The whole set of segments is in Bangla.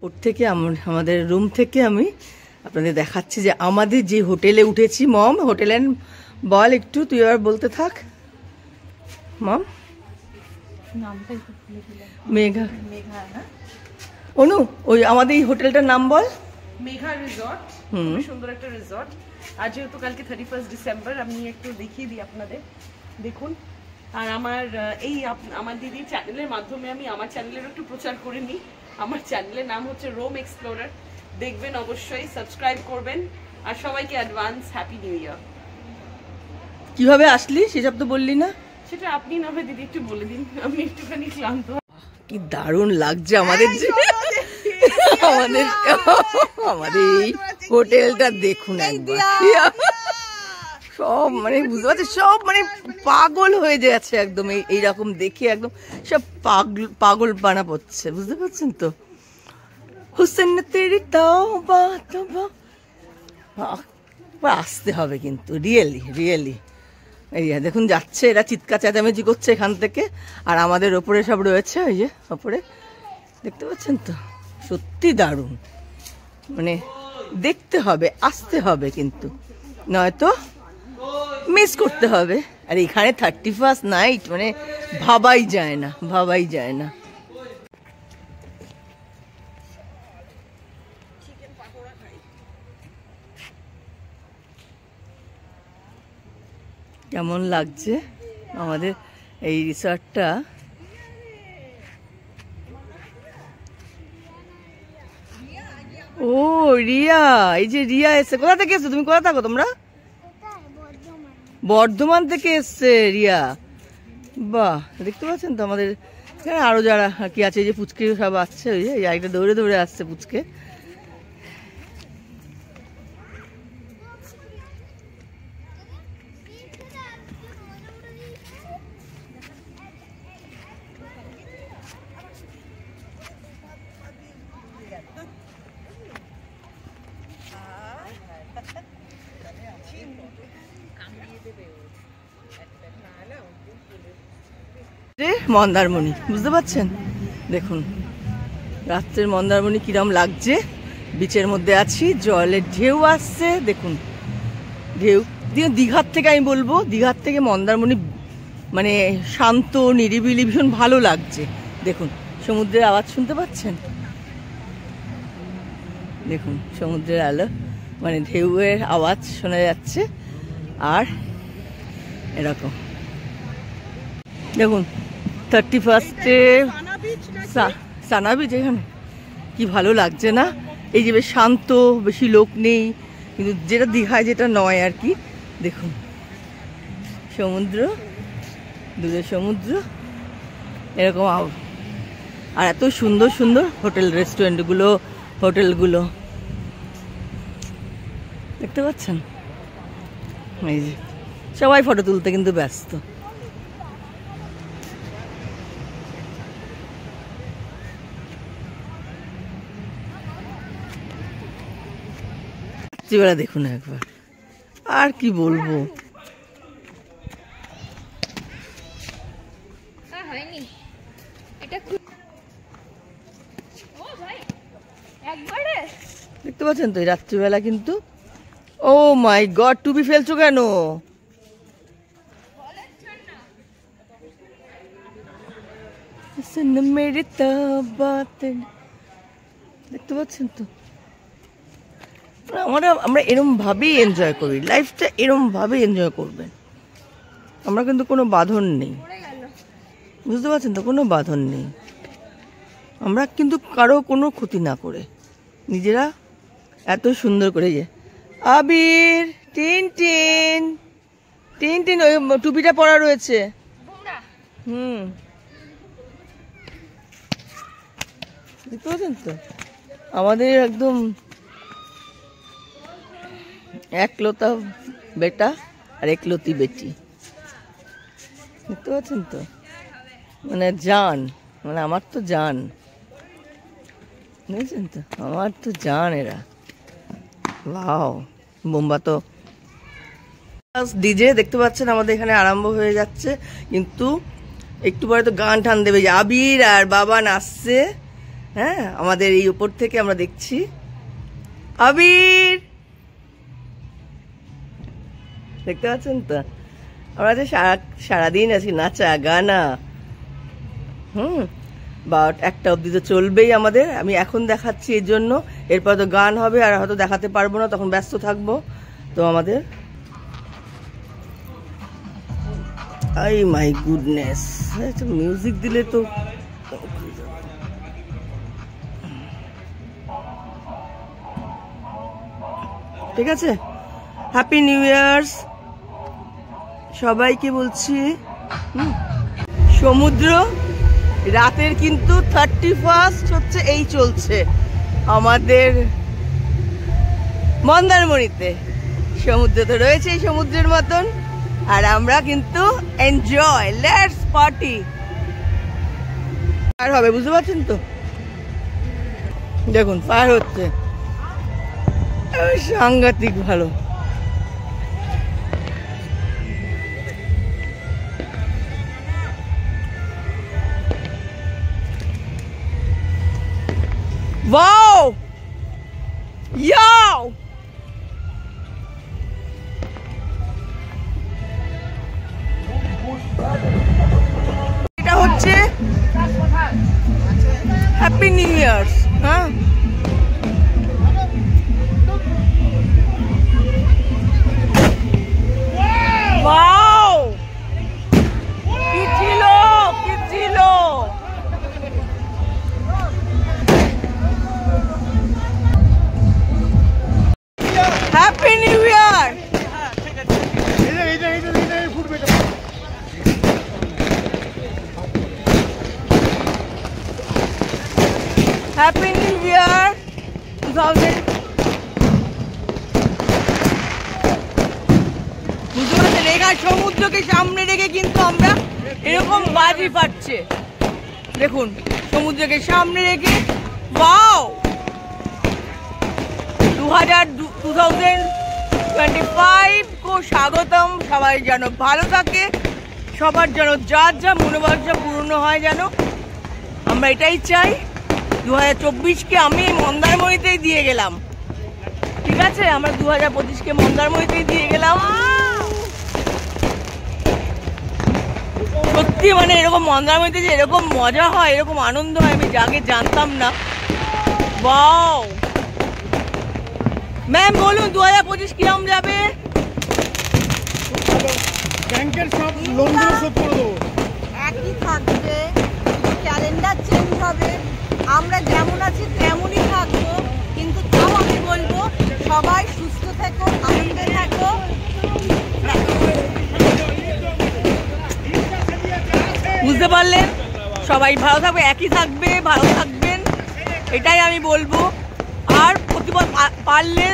ওর থেকে আমাদের রুম থেকে আমি আপনাদের দেখাচ্ছি যে আমাদের যে হোটেলে উঠেছি। মম, হোটেলের বল একটু, তুই আর বলতে থাক মম। মেঘা, অনু ওই আমাদের এই হোটেলটার নাম বল। মেঘা রিসর্ট, খুব সুন্দর একটা রিসর্ট। আর যেহেতু কালকে 31 ডিসেম্বর, আমি একটু দেখিয়ে দিই আপনাদের, দেখুন। আর আমার দিদির চ্যানেলের মাধ্যমে আমি আমার চ্যানেলের একটু প্রচার করে নিই। আমার চ্যানেলের নাম হচ্ছে রোম এক্সপ্লোরার, দেখবেন অবশ্যই, সাবস্ক্রাইব করবেন। আর সবাইকে অ্যাডভান্স হ্যাপি নিউ ইয়ার। কিভাবে আসলি সেসব তো বললি না। সেটা আপনি না হয় দিদি একটু বলে দিন, আমি একটুখানি ক্লান্ত। কি দারুণ লাগছে আমাদের আমাদের এই হোটেলটা দেখুন একবার। সব মানে বুঝতে পারছি, সব মানে পাগল হয়ে যাচ্ছে একদম এইরকম দেখে, একদম সব পাগল বানা পড়ছে, বুঝতে পারছেন তো। হুসেন তেরি তওবা তওবা, আসতে হবে কিন্তু, রিয়েলি রিয়েলি। এই দেখুন যাচ্ছে, এরা চিৎকার চেঁচামেচি করছে এখান থেকে, আর আমাদের ওপরে সব রয়েছে, ওই যে ওপরে দেখতে পাচ্ছেন তো। সত্যি দারুণ, মানে দেখতে হবে, আসতে হবে কিন্তু, নয়তো মিস করতে হবে। আর এখানে 31st নাইট মানে ভাবাই যায় না, ভাবাই যায় না। কেমন লাগছে আমাদের এই রিসর্টটা। ও রিয়া, এই যে রিয়া এসছে। কোথা থেকে এসছো তুমি? কোথা থাকো তোমরা? বর্ধমান থেকে এসছে রিয়া। বাহ, দেখতে পাচ্ছেন তো আমাদের এখানে আরো যারা কি আছে, এই যে পুচকে সব আসছে, ওই যে একটা দৌড়ে দৌড়ে আসছে পুচকে। মন্দারমণি, বুঝতে পারছেন? দেখুন রাত্রের মন্দারমণি কিরম লাগছে। বিচের মধ্যে আছি, জলের ঢেউ আসছে, দেখুন ঢেউ দিয়ে। দীঘার থেকে আমি বলবো, দীঘার থেকে মন্দারমণি মানে শান্ত, নিরিবিলি, ভীষণ ভালো লাগছে। দেখুন সমুদ্রের আওয়াজ শুনতে পাচ্ছেন? দেখুন সমুদ্রের আলো, মানে ঢেউয়ের আওয়াজ শোনা যাচ্ছে। আর এরকম দেখুন 31-এ সানা বিচ, এখানে কি ভালো লাগছে না? এই যে বেশ শান্ত, বেশি লোক নেই, কিন্তু যেটা দীঘায় যেটা নয় আর কি। দেখুন সমুদ্র, দূরে সমুদ্র, এরকম। আর এত সুন্দর সুন্দর হোটেল, রেস্টুরেন্টগুলো, হোটেলগুলো দেখতে পাচ্ছেন? এই যে সবাই ফটো তুলতে কিন্তু ব্যস্ত। রাত্রিবেলা দেখুন একবার, আর কি বলবো। দেখতে পাচ্ছেন তো এই রাত্রিবেলা কিন্তু। ও মাই গড, টুপি ফেলছো কেন? দেখতে পাচ্ছেন তো, আমরা এরম ভাবেই এনজয় করি লাইফটা, এরম ভাবে এনজয় করবেন। আমরা কিন্তু কোনো বাঁধন নেই, বুঝতে পারছেন তো, কোনো বাঁধন নেই। আমরা কিন্তু কারো কোনো ক্ষতি না করে নিজেরা এত সুন্দর করে। যে আবির, টিন টিন, টিন টিন, ওই টুপিটা পরা রয়েছে। দেখতে পাচ্ছেন তো আমাদের একদম একলতা বেটা আর একলতি বেটি, দেখতে পাচ্ছেন তো, মানে জান, মানে আমার তো জান, বুঝেছেন তো, আমার তো জান এরা। ওয়াও, বোম্বা তো ডিজে দেখতে পাচ্ছেন আমাদের এখানে আরম্ভ হয়ে যাচ্ছে, কিন্তু একটু পরে তো গান টান দেবে। যে আবির আর বাবা নাচছে, হ্যাঁ, আমাদের এই উপর থেকে আমরা দেখছি। আবির দেখতে পাচ্ছেন তো, আমরা যে সারাদিন আছি নাচা গানা, বা 1টা অবধি তো চলবেই আমাদের। আমি এখন দেখাচ্ছি এর জন্য, এরপর তো গান হবে আর হয়তো দেখাতে পারবো না, তখন ব্যস্ত থাকবো। তো আমাদের আই মাই গুডনেস, মিউজিক দিলে তো ঠিক আছে। হ্যাপি নিউ ইয়ার্স সবাইকে বলছি। সমুদ্র রাতের কিন্তু 31st হচ্ছে এই চলছে আমাদের মন্দারমণিতে। সমুদ্র তো রয়েছে এই সমুদ্রের মতন, আর আমরা কিন্তু এনজয়, লেটস পার্টি। ফায়ার হবে, বুঝতে পারছেন তো, দেখুন ফায়ার হচ্ছে, সাংঘাতিক ভালো। Wow! Yo! এটা হচ্ছে হ্যাপি নিউ ইয়ার্স। হ্যাঁ, ওয়াও, কি ছিল কি ছিল। Happy new year. Happy new year 2000। বুঝতে পারছেন, এখানে সমুদ্রকে সামনে রেখে কিন্তু আমরা এরকম বাজি ফাটছে, দেখুন সমুদ্রকে সামনে রেখে। ওয়াও, 2025 को স্বাগতম। সবাই যেন ভালো থাকে, সবার যেন যার যা মনোবাঞ্ছা পূর্ণ হয়, যেন আমরা এটাই চাই। 2024-কে আমি মন্দারমণিতেই দিয়ে গেলাম, ঠিক আছে, আমরা 2025-কে মন্দারমণিতেই দিয়ে গেলাম। সত্যি মানে এরকম মন্দারমণিতে যে এরকম মজা হয়, এরকম আনন্দ হয়, আমি আগে জানতাম না। ওয়াও ম্যাম, বলুন 2025 কিরম যাবে? ব্যাংকের সব লোনগুলো শোধ করে দেবো। একই থাকবে, ক্যালেন্ডার চেঞ্জ হবে, আমরা যেমন আছি তেমনই থাকবো, কিন্তু তাও আমি বলবো সবাই সুস্থ থেকো, আনন্দে থাকো। বুঝতে পারলেন, সবাই ভালো থাকবে, একই থাকবে, ভালো থাকবেন, এটাই আমি বলবো। আর পারলে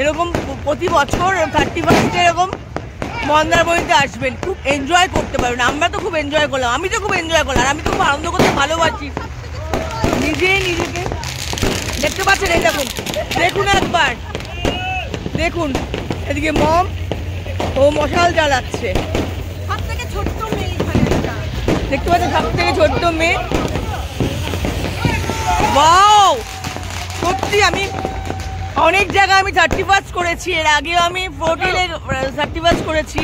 এরকম প্রতি বছর 31 এরকম মন্দারমণিতে আসবেন, খুব এনজয় করতে পারবেন। আমরা তো খুব এনজয় করলাম, আমি তো খুব এনজয় করলাম, আমি তো খুব আনন্দ করতে ভালোবাসি। নিজেকে দেখতে পাচ্ছেন, এই দেখুন, দেখুন একবার দেখুন, এদিকে মম ও মশাল জ্বালাচ্ছে। সব থেকে ছোট্ট মেয়ে, দেখতে পাচ্ছেন, সব থেকে ছোট্ট মেয়ে। ওয়াও, সত্যি আমি অনেক জায়গায় আমি 31 করেছি, এর আগেও আমি 14-এ 31 করেছি,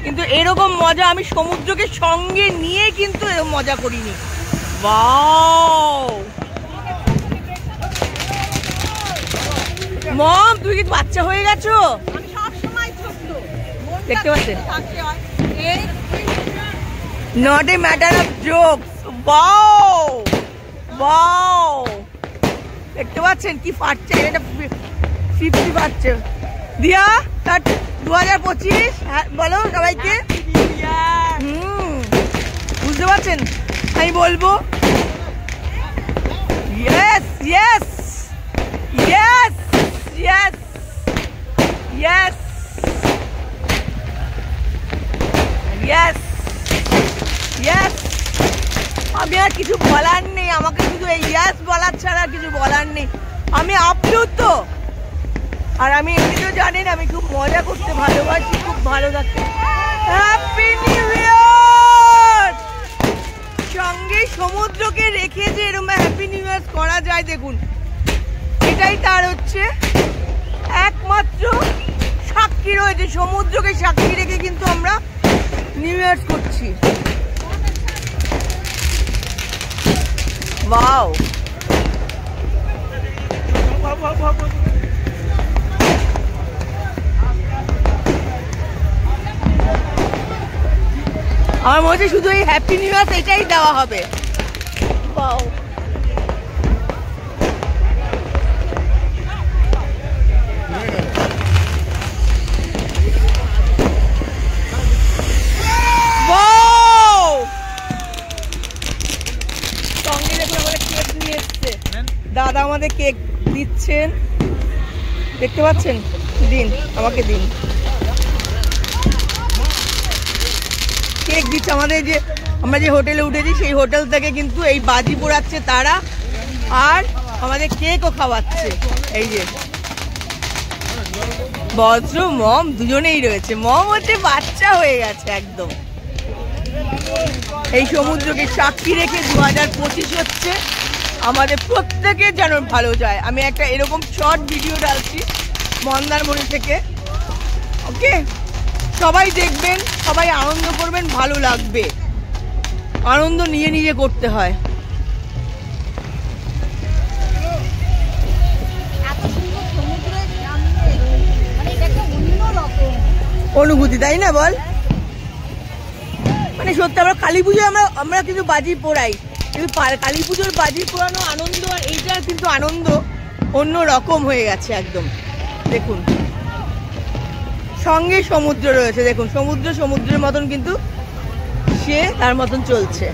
কিন্তু এরকম মজা আমি সমুদ্রকে সঙ্গে নিয়ে কিন্তু এরকম মজা করিনি। ওয়াও মম, তুমি কি বাচ্চা হয়ে গেছো? আমি সবসময় ছোট্ট, দেখতে পাচ্ছেন, থাকতে হয়। Not a matter of jokes. Wow wow, দেখতে পাচ্ছেন কি ফাটছে, এটা 50 ফাটছে। দিয়া 2025 বলো সবাইকে। বুঝতে পারছেন, আমি বলবো yes yes yes yes yes yes yes. আমি আর কিছু বলার নেই, আমাকে শুধু এই ইয়েস বলার ছাড়া কিছু বলার নেই। আমি আপ্লুত, আর আমি এমনিতেও জানেন আমি খুব মজা করতে ভালোবাসি, খুব ভালো থাকতে। হ্যাপি নিউ ইয়ার সঙ্গে সমুদ্রকে রেখে যে এরকম হ্যাপি নিউ ইয়ার করা যায়, দেখুন এটাই তার হচ্ছে একমাত্র সাক্ষী রয়েছে। সমুদ্রকে সাক্ষী রেখে কিন্তু আমরা নিউ ইয়ার করছি। ওয়াও, আমার মনে হচ্ছে শুধু এই হ্যাপি নিউ ইয়ার এটাই দেওয়া হবে। ওয়াও, সঙ্গে দেখুন আমাদের কেক নিয়ে এসছে, দাদা আমাদের কেক দিচ্ছেন, দেখতে পাচ্ছেন? দিন, আমাকে দিন। কেক দিচ্ছে আমাদের, যে আমরা যে হোটেলে উঠেছি সেই হোটেল থেকে কিন্তু এই বাজি পোড়াচ্ছে তারা, আর আমাদের কেকও খাওয়াচ্ছে। এই যে বজ্র মম দুজনেই রয়েছে, মম হচ্ছে বাচ্চা হয়ে গেছে একদম। এই সমুদ্রকে সাক্ষী রেখে 2025 হচ্ছে আমাদের প্রত্যেকের যেন ভালো যায়। আমি একটা এরকম শর্ট ভিডিও ডালছি মন্দারমণি থেকে, ওকে? সবাই দেখবেন, সবাই আনন্দ করবেন, ভালো লাগবে। আনন্দ নিয়ে নিজে করতে হয়। অনুভূতি, তাই না বল? মানে সত্যি আমরা কালী পুজোয় আমরা কিন্তু বাজি পোড়াই, কিন্তু কালী পুজোর বাজি পোড়ানো আনন্দ আর এইটার কিন্তু আনন্দ অন্য রকম হয়ে গেছে একদম। দেখুন সঙ্গে সমুদ্র রয়েছে, দেখুন সমুদ্রের মতন কিন্তু সে তার মতন চলছে।